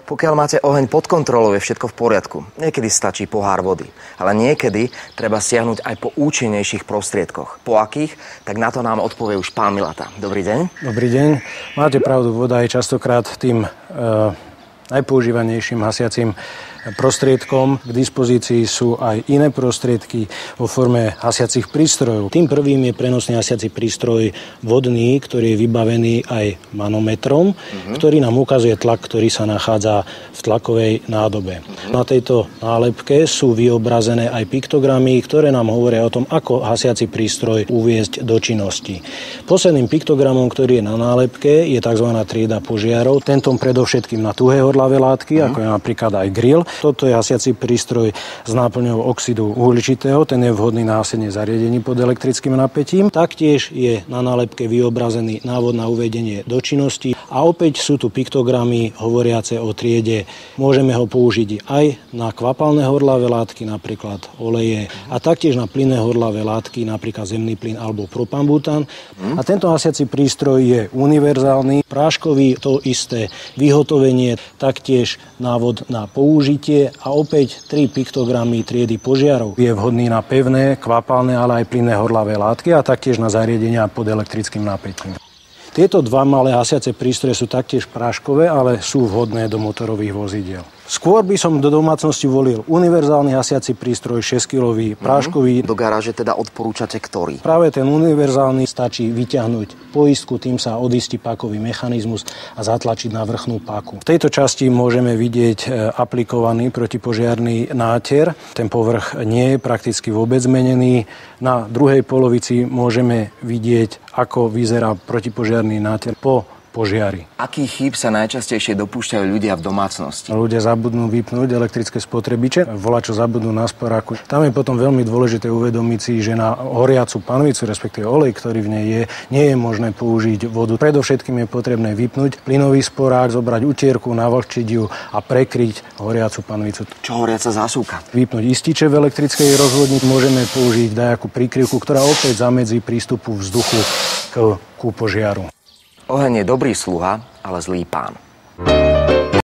Pokiaľ máte oheň pod kontrolou, je všetko v poriadku. Niekedy stačí pohár vody. Ale niekedy treba siahnuť aj po účinnejších prostriedkoch. Po akých? Tak na to nám odpovie už pán Milata. Dobrý deň. Dobrý deň. Máte pravdu, voda je častokrát tým najpoužívanejším hasiacím prostriedkom. K dispozícii sú aj iné prostriedky vo forme hasiacich prístrojov. Tým prvým je prenosný hasiaci prístroj vodný, ktorý je vybavený aj manometrom, ktorý nám ukazuje tlak, ktorý sa nachádza v tlakovej nádobe. Na tejto nálepke sú vyobrazené aj piktogramy, ktoré nám hovoria o tom, ako hasiaci prístroj uviesť do činnosti. Posledným piktogramom, ktorý je na nálepke, je tzv. Trieda požiarov. Tento predovšetkým na tuhé horlavé látky, ako je napríklad aj grill. Toto je hasiaci prístroj s náplňou oxidu uhličitého, ten je vhodný na hasenie zariadení pod elektrickým napätím. Taktiež je na nálepke vyobrazený návod na uvedenie do činnosti a opäť sú tu piktogramy hovoriace o triede. Môžeme ho použiť aj na kvapalné horlavé látky, napríklad oleje, a taktiež na plynné horlavé látky, napríklad zemný plyn alebo propanbután. A tento hasiaci prístroj je univerzálny, práškový, to isté vyhotovenie, taktiež návod na použitie a opäť 3 piktogramy triedy požiarov. Je vhodný na pevné, kvapalné, ale aj plynné horlavé látky a taktiež na zariadenia pod elektrickým napätím. Tieto dva malé hasiace prístroje sú taktiež práškové, ale sú vhodné do motorových vozidiel. Skôr by som do domácnosti volil univerzálny hasiaci prístroj 6-kilový, práškový. Do garáže teda odporúčate ktorý? Práve ten univerzálny, stačí vyťahnuť poistku, tým sa odistí pákový mechanizmus a zatlačiť na vrchnú páku. V tejto časti môžeme vidieť aplikovaný protipožiarny náter. Ten povrch nie je prakticky vôbec zmenený. Na druhej polovici môžeme vidieť, ako vyzerá protipožiarny náter po požiari. Aký chýb sa najčastejšie dopúšťajú ľudia v domácnosti? Ľudia zabudnú vypnúť elektrické spotrebiče, voľačo zabudnú na sporáku. Tam je potom veľmi dôležité uvedomiť si, že na horiacu panvicu, respektíve olej, ktorý v nej je, nie je možné použiť vodu. Predovšetkým je potrebné vypnúť plynový sporák, zobrať utierku, navlhčiť ju a prekryť horiacu panvicu. Čo horiaca zásuvka? Vypnúť ističe v elektrickej rozvodni, môžeme použiť dajakú prikryvku, ktorá opäť zamedzí prístupu vzduchu ku požiaru. Oheň je dobrý sluha, ale zlý pán.